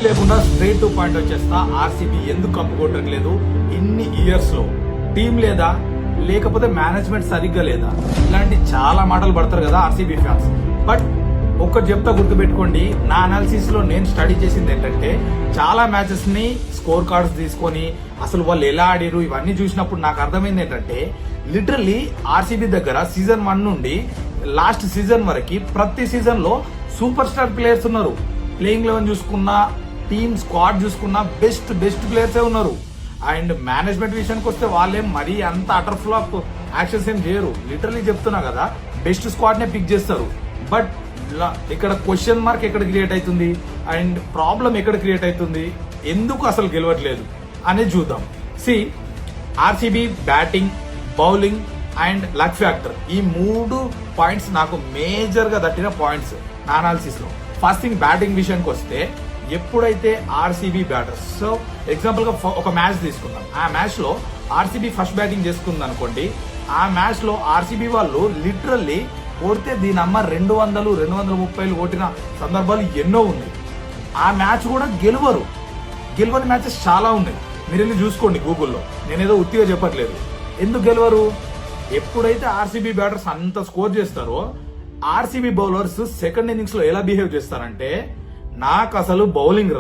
లేకుండా straight to point వచ్చేస్తా. RCB ఎందుకు కప్పు కొట్టట్లేదు ఇన్ని ఇయర్స్ లో? టీం లేదా, లేకపోతే మేనేజ్మెంట్ సరిగ్గా లేదా? ఇలాంటి చాలా మాటలు పడతారు కదా ఆర్సీబీ ఫ్యాన్స్. బట్ ఒక్కటి చెప్తా, గుర్తుపెట్టుకోండి, నా అనాలిసిస్ లో నేను స్టడీ చేసింది ఏంటంటే, చాలా మ్యాచెస్ ని స్కోర్ కార్డ్స్ తీసుకొని అసలు వాళ్ళు ఎలా ఆడిరు ఇవన్నీ చూసినప్పుడు నాకు అర్థమైంది ఏంటంటే, లిటరల్లీ ఆర్సీబీ దగ్గర సీజన్ 1 నుండి లాస్ట్ సీజన్ వరకు ప్రతి సీజన్ లో సూపర్ స్టార్ ప్లేయర్స్ ఉన్నారు. ప్లేయింగ్ 11 చూసుకున్నా, టీమ్ స్క్వాడ్ చూసుకున్నా బెస్ట్ ప్లేయర్సే ఉన్నారు. అండ్ మేనేజ్మెంట్ విషయానికి వస్తే వాళ్ళేం మరీ అంత అటర్ ఫ్లాప్ యాక్షన్స్ ఏం చేయరు. లిటరలీ చెప్తున్నా కదా, బెస్ట్ స్క్వాడ్ నే పిక్ చేస్తారు. బట్ ఇక్కడ క్వశ్చన్ మార్క్ ఎక్కడ క్రియేట్ అవుతుంది అండ్ ప్రాబ్లం ఎక్కడ క్రియేట్ అవుతుంది, ఎందుకు అసలు గెలవట్లేదు అనేది చూద్దాం. సి, RCB batting, bowling and luck factor, ఈ 3 పాయింట్స్ నాకు మేజర్ గా తట్టిన పాయింట్స్ నా అనాలిసిస్ లో. ఫస్ట్ థింగ్, బ్యాటింగ్ విషయానికి వస్తే ఎప్పుడైతే ఆర్సీబీ బ్యాటర్స్, సో ఎగ్జాంపుల్ గా ఒక మ్యాచ్ తీసుకుందాం, ఆ మ్యాచ్ లో ఆర్సీబీ ఫస్ట్ బ్యాటింగ్ చేసుకుంది అనుకోండి, ఆ మ్యాచ్ లో ఆర్సీబీ వాళ్ళు లిటరల్లీ కొడితే దీని అమ్మ 200, 230 కొట్టిన సందర్భాలు ఎన్నో ఉన్నాయి. ఆ మ్యాచ్ కూడా గెలవని మ్యాచెస్ చాలా ఉన్నాయి. మీరు వెళ్ళి చూసుకోండి గూగుల్లో, నేనేదో ఉత్తిగా చెప్పట్లేదు. ఎందుకు గెలవరు? ఎప్పుడైతే ఆర్సీబీ బ్యాటర్స్ అంత స్కోర్ చేస్తారో, ఆర్సీబీ బౌలర్స్ సెకండ్ ఇన్నింగ్స్ లో ఎలా బిహేవ్ చేస్తారంటే, నాకు అసలు బౌలింగ్